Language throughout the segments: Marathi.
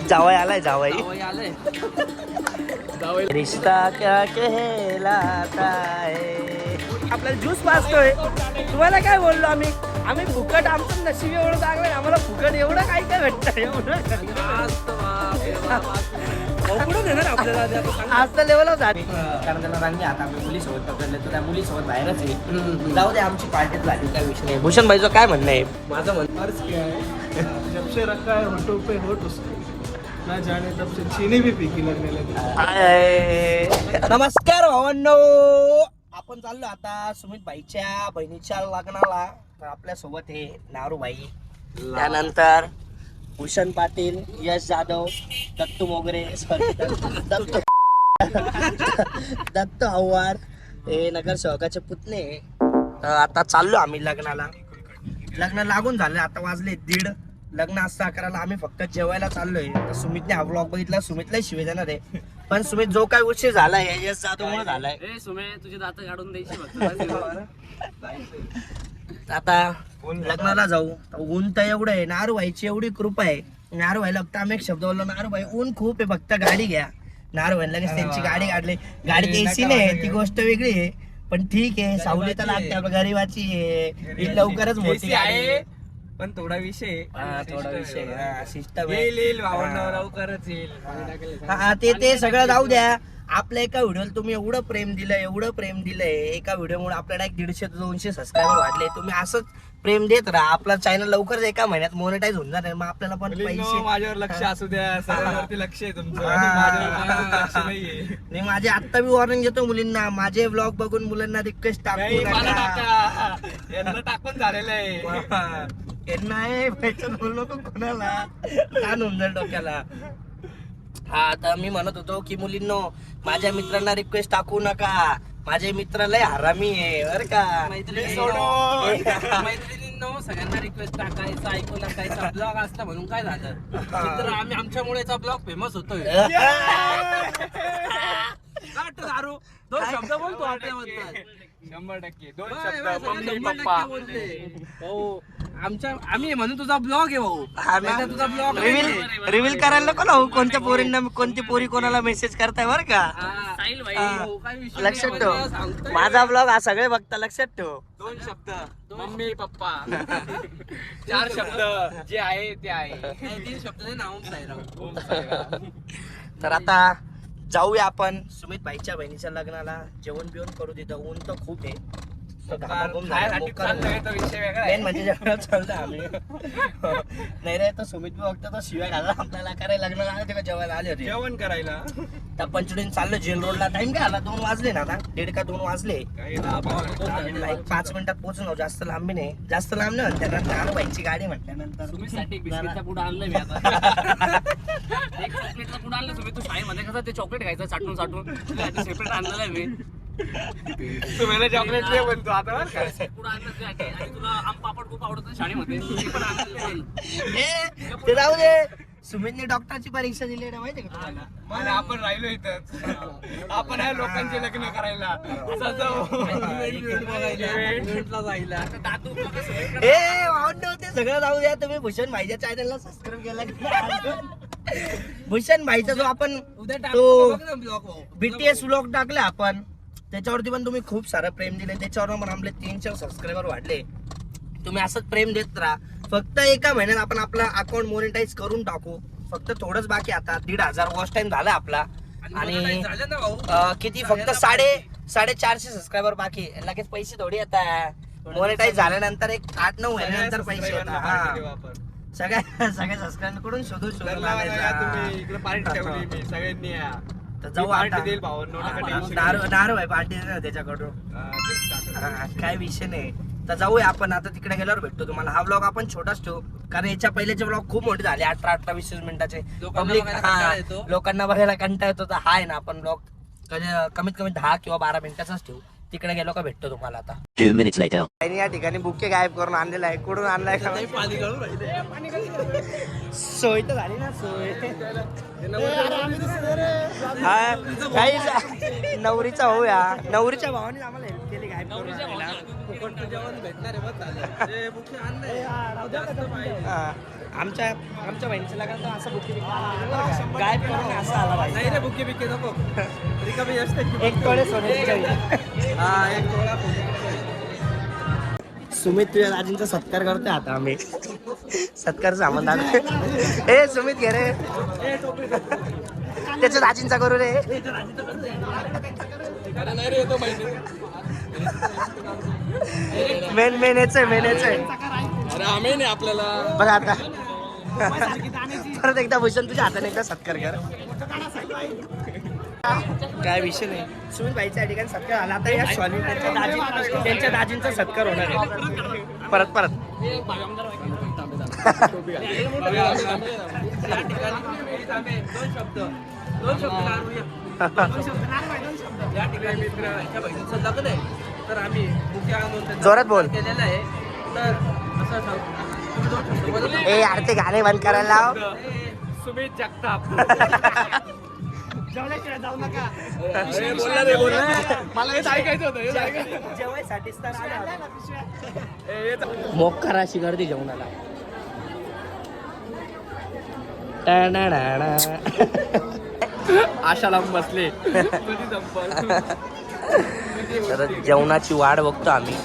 जावई आलाय जावई रिश्ता क्या कहलाता है. आपल्याला ज्यूस पाजतोय. तुम्हाला काय बोललो आम्ही फुकट आमचं नशीब एवढं चांगलं आहे. आम्हाला फुकट एवढं काय काय भेटतं एवढं आपल्याला आज तर लेवलच आहे. कारण त्याला रांगी आता आम्ही मुलीसोबत पकडले तर त्या मुलीसोबत बाहेरच आहे. जाऊ दे आमची पार्टीत झाली काय विषय नाही. भूषण भाईचं काय म्हणणं आहे. माझं म्हणणं जब से रखा है होठों पे होठ उसके ना जाने तब से चीनी भी फीकी लगने लगी. नमस्कार भावांनो. आपण चाललो आता सुमित भाईच्या बहिणीच्या लग्नाला. तर आपल्या सोबत हे नारू भाई, त्यानंतर भूषण पाटील, यश जाधव, दत्तू मोगरे, दत्त आव्हाड हे नगरसेवकाचे पुतणे. आता चाललो आम्ही लग्नाला. लग्न लागून झालं आता वाजले 1:30. लग्न असतं 11ला. आम्ही फक्त जेवायला चाललोय. तर सुमितने हा ब्लॉग बघितला. सुमितला शिवे देणार आहे पण सुमित जो काय उशीर झालाय यश जाधवमुळे झालाय. तुझे दात काढून द्यायची आता लग्नाला जाऊ. ऊन तर एवढं आहे. नारू व्हायची एवढी कृपा आहे. नारू व्हायला फक्त आम्ही एक शब्द बोललो, नारू भाई ऊन खूप आहे फक्त गाडी घ्या. नारू व्हायला लगेच त्यांची गाडी काढली. गाडी एसी नाही ती गोष्ट वेगळी आहे पण ठीक आहे. सावली तर लागते आपल्या गरीबाची आहे. ही लवकरच मोठी आहे पण थोडा विषय थोडा विषय सिस्टम येईल लवकरच येईल. हा ते सगळं जाऊ द्या. आपल्या एका व्हिडिओला तुम्ही एवढं प्रेम दिलंय. एका व्हिडिओमुळे आपल्याला 150-200 सबस्क्रायबर वाढले. तुम्ही असंच प्रेम देत राहा. आपला चॅनल लवकरच एका महिन्यात मोनेटाईज होऊन जाणार. मग आपल्याला पण पैसे माझ्यावर लक्ष असू द्या. सर्वांवरती लक्ष आहे तुमचं. लक्ष नाहीये. नाही माझे आत्ता मी वॉर्निंग देतो मुलींना. माझे व्लॉग बघून मुलांना रिक्वेस्ट टाकून झालेलं आहे. नाही पैसे बोलू नको कोणाला. ताण होऊन जाईल डोक्याला. हा आता मी म्हणत होतो की मुलींनो माझ्या मित्रांना रिक्वेस्ट टाकू नका. माझे मित्र लय हरामी आहे बरं का. मैत्रिणींनो सगळ्यांना रिक्वेस्ट टाकायचा ऐकू टाकायचा. ब्लॉग असला म्हणून काय झालं मित्र आम्ही आमच्यामुळेचा ब्लॉग फेमस होतोय. दारू 2 शब्द बोलतो आपल्याबद्दल 100% 2 शब्द मम्मी पप्पा. हो आम्ही म्हणून तुझा ब्लॉग आहे भाऊ. तुझा ब्लॉग रिव्हील करायला नको ना कोणत्या पोरींना कोणती पोरी कोणाला मेसेज करताय बरं का. लक्षात ठेव माझा ब्लॉग हा सगळे बघता. लक्षात ठेव 2 शब्द मम्मी पप्पा. 4 शब्द जे आहे ते आहे. 3 शब्द नाव. तर आता जाऊया आपण सुमित भाईच्या बहिणीच्या लग्नाला. जेवण बिवण करू तिथं. ऊन तर खूप आहे. मेन म्हणजे जेवण चालतं आम्ही. नाही रे तर सुमित बघतो तर शिवाय घाला आपल्याला. करायला लग्न आले ते जेवायला आले होते जेवण करायला. तर पंचवटीने चाललो जेल रोडला. टाइम काय आला 2 वाजले ना. आता 1:30 का 2 वाजले. 5 मिनिटात पोहोचलो. जास्त लांब नाही म्हणल्यानंतर नारू भाईची गाडी म्हटल्यानंतर बिस्किटचा पुढं आणलं मी आता. एक चॉकलेटचा पुढं आणलं तुम्ही. तू शाळेमध्ये कसं ते चॉकलेट खायचं साठून सेपरेट आणलेलं आहे मी. तुम्हाला चॉकलेट दे म्हणतो आता. पुढं आणलं आणि तुला आम पापड खूप आवडतं शाळेमध्ये. ते जाऊ दे. सुमितने डॉक्टरची परीक्षा दिली ना माहिती का तुम्हाला. आणि आपण राहिलो इथं. आपण आहे लोकांचे लग्न करायला. ते सगळं जाऊ द्या. तुम्ही भूषण भाईच्या चॅनलला सबस्क्राईब केला. भूषण भाईचा जो आपण तो BTS व्लॉग टाकला आपण त्याच्यावरती पण तुम्ही खूप सारं प्रेम दिले. त्याच्यावर पण आपले 300 सबस्क्रायबर वाढले. तुम्ही असंच प्रेम देत राहा. फक्त एका महिन्यात आपण आपला अकाउंट मोनेटाईज करून टाकू. फक्त थोडंच बाकी. आता 1,500 वॉच टाइम झाला आपला. आणि किती फक्त 450 सबस्क्रायबर बाकी. लगेच पैसे थोडी येतात. मोनेटाईज झाल्यानंतर एक 8-9 महिन्यानंतर पैसे येतात. सगळ्या सबस्क्राईबर कडून शोधून इकडे पार्टी ठेवली मी. सगळ्यांनी या तर जाऊ. देईल भाऊ. नारू आहे पार्टी त्याच्याकडून. काय विषय नाही. तर जाऊया आपण. आता तिकडे गेल्यावर भेटतो तुम्हाला. हा ब्लॉग आपण छोटाच ठेवू कारण याच्या पहिल्याचे ब्लॉग खूप मोठे झाले. 18-20 मिनिटाचे. पब्लिक लोकांना बघायला कंटाळा येतो. तर हा आहे ना आपण ब्लॉग कमीत कमी 10 किंवा 12 मिनिटाचाच ठेवू. तिकडे गेलो का भेटतो तुम्हाला. आता 2 minutes later. या ठिकाणी बुके गायब करून आणलेला आहे. कुठून आणलाय का सोय तर झाली ना. सोय काही नवरीचा होऊया. नवरीच्या भावाने आम्हाला हेल्प केली गायब करून. आमच्या बहिणीचं लग्न तर असं बुके काय करून असं आला पाहिजे. नाही रे बुके बिके नको रिकामी जास्त एक तोळे सोन्याची चैन. हा एक तोळा सुमित तुझ्या दाजींचा सत्कार करतोय आता आम्ही. सत्कार सामान दाखव. ए सुमित घे रे. त्याच्या दाजींचा करू रे. नाही रे तो माहिती मेन याच आहे. अरे आम्ही नाही आपल्याला बघ आता परत एकदा भूषण तुझ्या हाताने एकदा सत्कार कर. काय विषय नाही. सुमित भाईच्या या ठिकाणी सत्कार आला. आता या स्वामी त्यांच्या दाजींचा सत्कार होणार आहे. परत या ठिकाणी मित्राच्या बहिणीचं लग्न आहे तर आम्ही बुके आणून जोरात बोल. केलेलं आहे. तर असं सांगतो ए यार ते गाणे बंद करायला लाव. सुमित जगताप. मला हेच ऐकायचं होतं मोक्का राशी गर्दी जेवणाला. आशा लावून बसले. तर जेवणाची वाट बघतो आम्ही.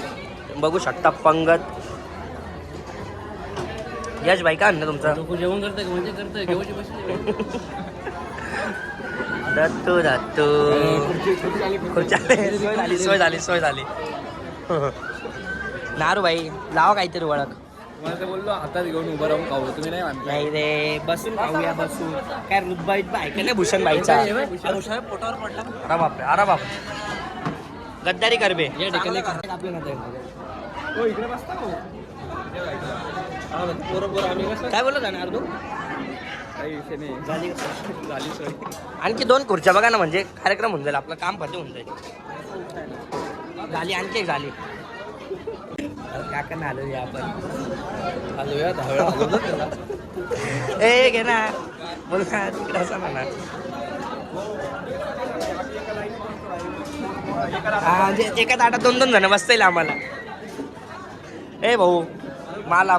बघू शकता पंगत. यश भाई का आणलं तुमचं? लोक जेवण करतोय म्हणजे करतोय घेऊची बसले. दत्तू सोय झाली. नारू भाई लावा काहीतरी ओळख. मला बोललो हातात घेऊन उभं राहून खाऊ तुम्ही नाही मानता. नाही रे बसून खाऊया बसून. काय रुतबाईत ऐका नाही भूषण भाईचा. पोटावर पडला. अरे बाप गद्दारी करबे. या ठिकाणी हो इकडे बसता हो बरोबर आम्ही कसं काय बोलत आहे तू? काही विषय नाही झाली सोय आणखी 2 खुर्च्या बघा ना म्हणजे कार्यक्रम होऊन जाईल. आपलं काम फते होऊन जाईल. झाली आणखी एक झाली. काय करणार आलो आपण. आलोया 10 वेळा आलो त्याला. ए घे ना बोल ना तिकडे असं म्हणा. म्हणजे एका ताटात 2 जण बसता येईल आम्हाला. ए भाऊ माला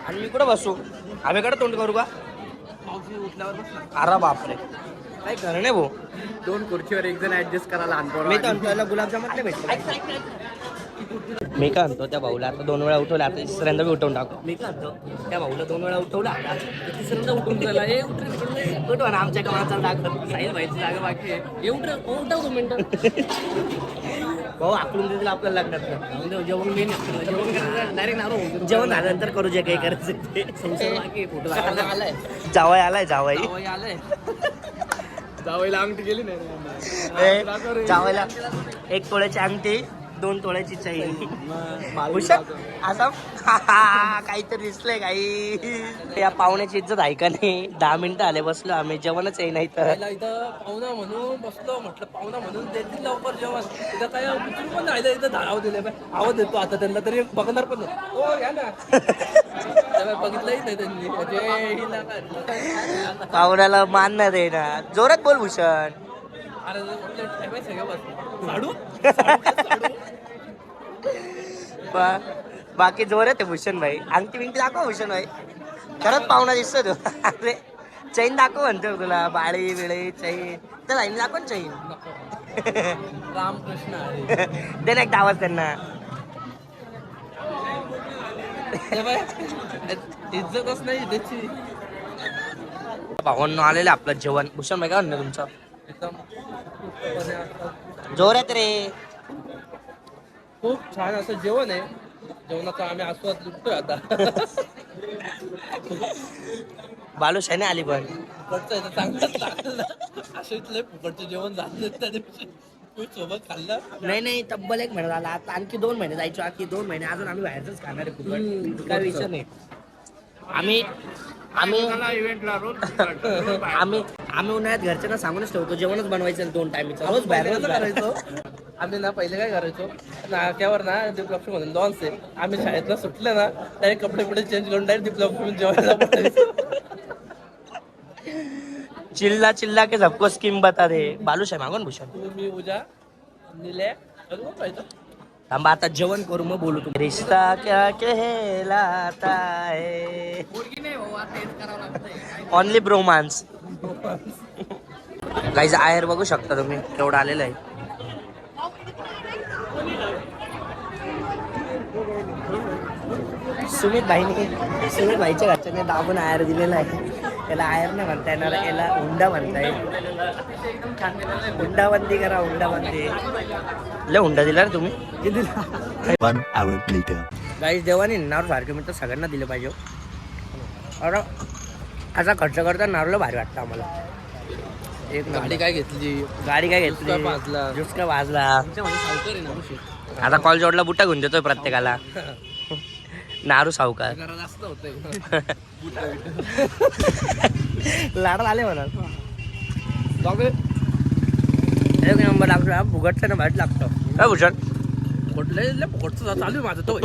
आणि मी कुठं बसू? आम्ही कडे तोंड करू का? अरे बापरे काय खरं नाही भाऊ. 2 खुर्चीवर एक जण ऍडजस्ट करायला आणतो. मी तर म्हणतो गुलाबजामुन नाही भेटले. मी काय म्हणतो त्या भाऊला आता 2 वेळा उठवला. आता तिसऱ्यांदा बी उठवून टाकतो. मी काय म्हणतो त्या भाऊला 2 वेळा उठवला. आता तिसऱ्यांदा उठून त्याला हे उठवा ना आमच्या कामाचा दाखल. साहिल व्हायची जागा बाकी आहे. हे उठव 2 मिनिटं. भाऊ आकडून देतील आपल्याला लागणार. जेवण मेन जेवण करायचं डायरेक्ट नारो जेवण झाल्यानंतर करू जे काही करायचं ते. संसार बाकी फोटो आलाय. जावाई आलाय जावाई. आलाय. जावईला अंगठी गेली नाही जावायला 1 तोळ्याची अंगठी 2 तोळ्याची चैन. भूषण असं काहीतरी दिसलंय काही. या पाहुण्याची इज्जत आहे का नाही. 10 मिनिटं आले बसलो आम्ही. जेवणच आहे नाही तर इथं पाहुणा म्हणून बसलो. म्हटलं पाहुणा म्हणून देतील लवकर जेवण. इथं काय उचलून पण राहिलं. इथं धाराव दिले आवाज देतो आता त्यांना तरी बघणार पण नाही. हो घ्या ना बघितलंही नाही त्यांनी. पाहुण्याला मान नाही देणार. जोरात बोल भूषण. अरे सगळं बस झाडू बाकी जोरात आहे भूषण भाई. अंगठी बिंगठी दाखव भूषण भाई. खरंच पाहुणा दिसतो तो. अरे चैन दाखव म्हणतो तुला. बाळी बिळी चैन तर लाईन दाखव चैन. रामकृष्ण हरी. दे ना एक आवाज त्यांना. इज्जतच नाही त्याची. भावांना आलेलं आपलं जेवण. भूषण भाई काय म्हणणं तुमचं? एकदम जोरात रे. खूप छान असं जेवण आहे. जेवणाचा आम्ही आस्वाद लुटतोय आता. बालुशाही नाही आली पण फुकटचं आहे तर चांगलं. असं इथलं फुकटचं जेवण झालं त्या दिवशी सोबत खाल्लं. नाही तब्बल 1 महिना झाला. आता आणखी 2 महिने जायचो. आणखी 2 महिने अजून आम्ही बाहेरच खाणार आहे फुकट. काय विषय नाही. आम्ही उन्हाळ्यात घरच्यांना सांगूनच ठेवतो जेवणच बनवायचं 2 टाइमचं. रोज बाहेर करायचो आम्ही ना. पहिले काय करायचो नाक्यावर ना दीपलक्ष्मी म्हणून लॉन्स आहे. आम्ही शाळेतला सुटलं ना डायरेक्ट कपडे चेंज करून डायरेक्ट दीपलक्ष्मी जेवायला पडायचो. चिल्ला के सबको स्कीम बता दे. बालुशाही मागून भूषण. मी उजा निले थांबा आता जेवण करू मग बोलू तुम्ही. रिश्ता क्या कहलाता है ओनली ब्रोमान्स. गाईज आहेर बघू शकता तुम्ही केवढं आलेलं आहे. सुमित भाईच्या घरच्याने दाबून आयर दिलेला आहे. त्याला आयर नाही म्हणता येणार, याला हुंडा म्हणताय. हुंडाबंदी करा, हुंडाबंदी. लय हुंडा दिला रे तुम्ही. गाईज देवाने नारू सारखे मी तर सगळ्यांना दिलं पाहिजे. अरे असा खर्च करता नारूला भारी वाटतं आम्हाला. एक गाडी काय घेतली, जुसका वाजला. आता कॉल जोडला बुटा घेऊन देतोय प्रत्येकाला. नारू सावकार जास्त होतंय. लाडा आले म्हणा. एक नंबर लागतो भुगटचा ना भाट लागतो काय भूषण. फुकटचं चालू आहे माझं तो.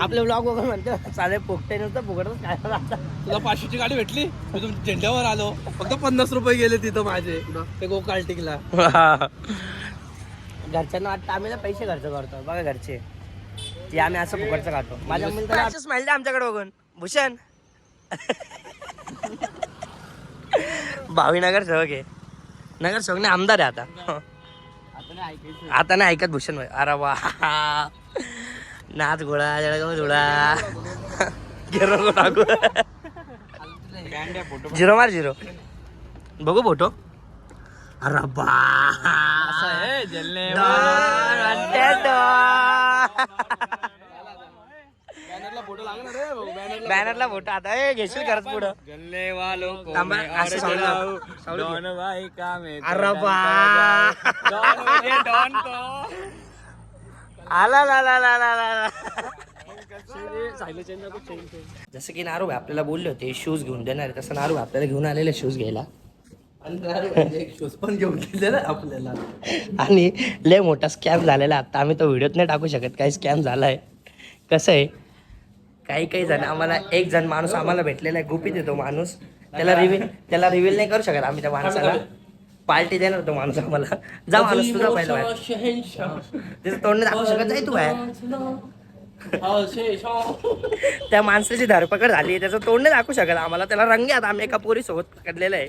आपले ब्लॉग वगैरे म्हणतो चालेल पोगटे नव्हतं फुकटच काय राहतात. तुला 500ची गाडी भेटली, मी तुम झेंड्यावर आलो, फक्त 50 रुपये गेले तिथं माझे ते गोकाल्टिकला. घरच्यांना वाटतं आम्ही ना पैसे खर्च करतो. बघा घरचे ते आम्ही असं फुकटचं खातो. माझ्या मुलीला स्माइल द्या आमच्याकडे बघून. भूषण भावी नगरसेवक आहे. नगरसेवक नाही आमदार आहे आता नाही ऐकत भूषण भाई. अरे वा नाच गोळा जळगाव धुळा गिरो टाकू. झिरो मार झिरो बघू फोटो. अरे बा बॅनरला फोटो आता घेशील खरंच पुढं. अरे बा आला ला ला ला ला ला. जसं की नारू भाई आपल्याला बोलले होते शूज घेऊन देणार, तसं नारू भाई आपल्याला घेऊन आलेले शूज घ्यायला. शूज पण घेऊन गेलेला आपल्याला. आणि लय मोठा स्कॅम झालेला. आता आम्ही तो व्हिडिओत नाही टाकू शकत काही स्कॅम झालाय. कसं आहे काही जण आम्हाला एक जण माणूस आम्हाला भेटलेला आहे. गुपित येतो माणूस, त्याला रिव्हील नाही करू शकत आम्ही त्या माणसाला. पार्टी देणार तो माणूस आम्हाला. जा माणूस तुझा पहिला त्याचं तोंड दाखवू शकत नाही तू बाहेर. त्या माणसाची धरपकड झाली, त्याचं तोंड नाही दाखवू शकत आम्हाला. त्याला रंग्यात आम्ही एका पोरी सोबत पकडलेलं आहे.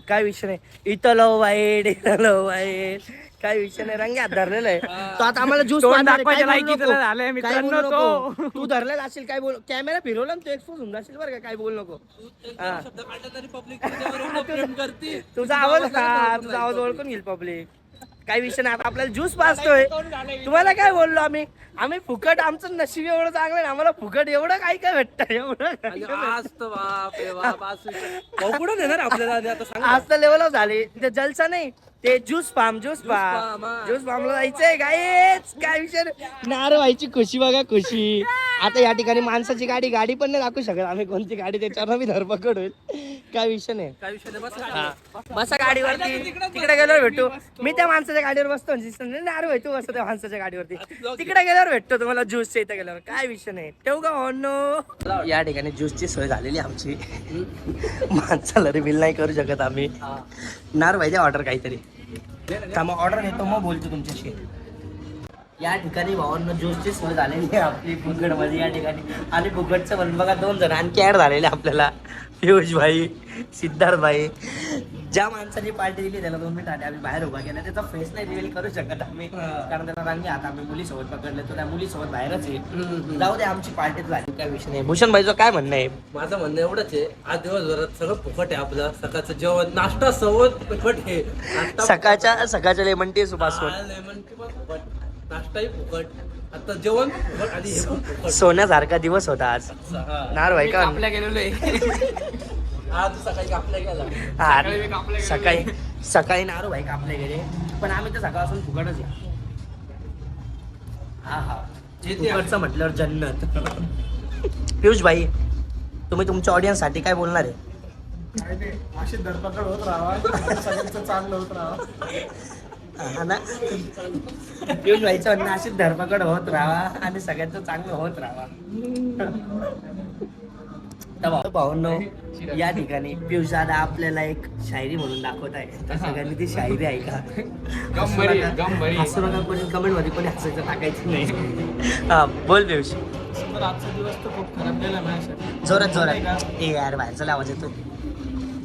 काय विषय नाही. इथं लव वाईट इथं लव वाईट काय विषय नाही. रंग्यात धरलेलं आहे. तो आता आम्हाला ज्यूस तू धरलेला असेल काय बोल. कॅमेरा फिरवला तू एक्सपोज होऊन जाशील बरं का. काय बोल नको. तुझा आवाज ओळखून घेईल पब्लिक. काही विषय नाही. आता आपल्याला ज्यूस पाजतोय. तुम्हाला काय बोललो आम्ही फुकट. आमचं नशीब एवढं चांगलं आहे, आम्हाला फुकट एवढं काय भेटतं. एवढं कुठं देणार आपल्याला आज तर लेवल झाले. ते जलसा नाही ते ज्यूस फार्म ला जायचंय. काय विषय नारू व्हायची खुशी बघा खुशी. आता या ठिकाणी माणसाची गाडी पण नाही दाखवू शकत आम्ही कोणती गाडी. त्याच्यावर मी धरपकड होईल. काय विषय नाही. बसा गाडीवरती. तिकडे गेल्यावर भेटू. मी त्या माणसाच्या गाडीवर बसतो. नारू भाई तू बसतो त्या माणसाच्या गाडीवरती. तिकडे गेल्यावर भेटतो तुम्हाला ज्यूसच्या इथं गेल्यावर. काय विषय नाही. ठेवू का हो. या ठिकाणी ज्यूसची सोय झालेली आमची. माणसाला रिव्हील नाही करू शकत आम्ही. नारू भाई द्या ऑर्डर काहीतरी. मग ऑर्डर घेतो मग बोलतो तुमच्याशी. या ठिकाणी भावांना ज्यूसची सोय झालेली आहे आपली फुकटमध्ये या ठिकाणी. आणि फुकटचं पण बघा 2 जण आणखी ऍड झालेले आपल्याला. पियुष भाई सिद्धार्थ भाई. ज्या माणसाने पार्टी दिली त्याला 2 मिनिट आधी आम्ही बाहेर उभा केला. त्याचा फेस नाही रिव्हील करू शकत आम्ही कारण त्याला रंगी आता आम्ही मुलीसोबत पकडले. तो त्या मुलीसोबत बाहेरच आहे. जाऊ दे आमची पार्टी झाली काय विषय नाही. भूषण भाईचं काय म्हणणं आहे. माझं म्हणणं एवढंच आहे. आज दिवसभरात सगळं फुकट आहे आपलं. सकाळचं जेवण नाश्ता सर्व फुकट आहे. सकाळच्या लेमन टी सुपासून लेमन टी पण फुकट, नाश्ताही फुकट, आता जेवण फुकट आणि हे पण फुकट. सोन्यासारखा दिवस होता आज. नारू भाई का आपल्या गेलेलो आहे. आज सकाळी कापल्या गेला. सकाळी नारू भाई कापले गेले. पण आम्ही तर सकाळपासून फुकटच आहे. हा फुकटचं म्हटल्यावर जन्नत. पियुष भाई तुम्ही तुमच्या ऑडियन्स साठी काय बोलणार आहे. अशी धरपकड होत राहावा. सगळ्यांचं चांगलं होत राहावा. हा ना. पियुष भाईचं म्हणणं अशीच धरपकड होत राहावा आणि सगळ्यांचं चांगलं होत राहावा. तर भावांनो या ठिकाणी पियुष दादा आपल्याला एक शायरी म्हणून दाखवत आहे तर सगळ्यांनी ती शायरी ऐका. हसू नका कोणी कमेंट मध्ये कोणी हसायचं टाकायचं नाही. हा बोल पियुष. तर आजचा दिवस तर खूप खराब गेला माझ्यासाठी. जोरात ए यार बाहेरचा आवाज येतो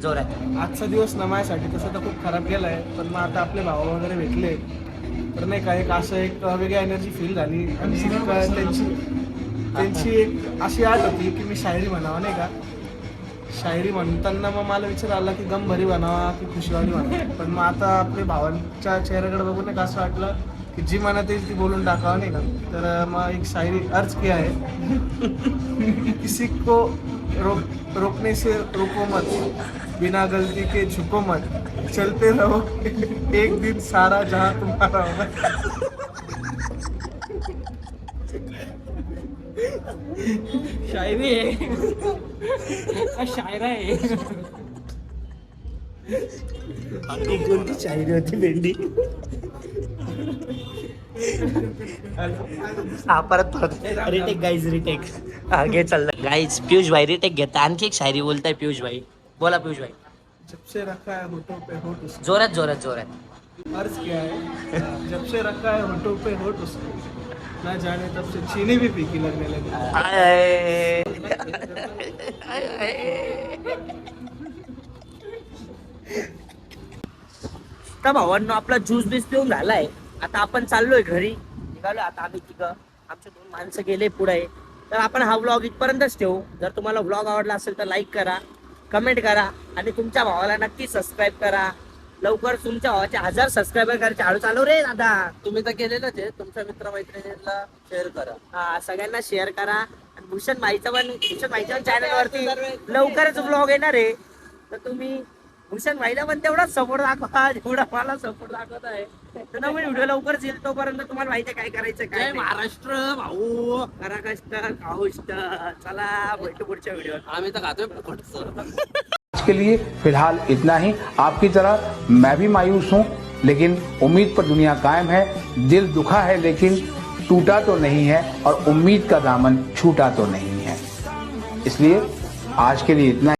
जोरात. आजचा दिवस ना माझ्यासाठी तसं तर खूप खराब गेलाय, पण मग आता आपले भाव वगैरे भेटले तर नाही का एक असं एक वेगळी एनर्जी फील झाली आणि त्यांची एक अशी आठ होती की मी शायरी म्हणावा नाही का. शायरी म्हणताना मग मला विचार आला की गम भरी बनावा की खुशवाली बनावा, पण मग आता आपल्या भावांच्या चेहऱ्याकडे बघून एक असं वाटलं की जी मनात येईल ती बोलून टाकावं नाही का. तर मग एक शायरी अर्ज किया है किसी को रोकने से रोको मत, बिना गलती के झुको मत, चलते रहो एक दिन सारा जहां तुम्हारा होगा. शायरी आहे शायरा आहे. कोणती शायरी होती भेंडी. हा परत रिटेक गाईज रिटेक. हा घे चाललं गाईज. पियुष भाई रिटेक घेता. आणखी एक शायरी बोलताय पियुष भाई. बोला पियुष भाई. जब से रखा है होठों पे होठ उसको, जोरात जोरात जोरात. अर्ज किया है जब से रखा है होठों पे होठ उसको, ना जाने तब से चीनी भी फीकी लगने लगी. तर भावांनो आपला ज्यूस बीस पिऊन झालाय. आता आपण चाललोय घरी. निघालो आता आम्ही तिघं. आमचे 2 माणसं गेले पुढे. तर आपण हा व्लॉग इथपर्यंतच ठेवू. जर तुम्हाला व्लॉग आवडला असेल तर लाईक करा, कमेंट करा आणि तुमच्या भावाला नक्की सबस्क्राईब करा. लवकर तुमच्या भावाचे 1000 सबस्क्रायबर करायचे. हळू चालू रे दादा. तुम्ही तर केलेलंच आहे. तुमच्या मित्रमैत्रिणींना शेअर करा. हा सगळ्यांना शेअर करा. आणि भूषण भाईच्या चॅनल वरती लवकरच व्लॉग येणार आहे. तर तुम्ही भूषण भाईला पण तेवढाच सपोर्ट दाखवा जेवढा मला सपोर्ट दाखवत आहे. तर नवीन व्हिडिओ लवकरच येईल. तोपर्यंत तुम्हाला माहिती आहे काय करायचं काय जय नाही. महाराष्ट्र भाऊ. करा कष्ट खाऊ इष्ट. चला भेटू पुढच्या व्हिडिओ. आम्ही तर खातोय फुकटचं. आज के लिए फिलहाल इतना ही. आपकी तरह मैं भी मायूस हूँ, लेकिन उम्मीद पर दुनिया कायम है. दिल दुखा है लेकिन टूटा तो नहीं है, और उम्मीद का दामन छूटा तो नहीं है. इसलिए आज के लिए इतना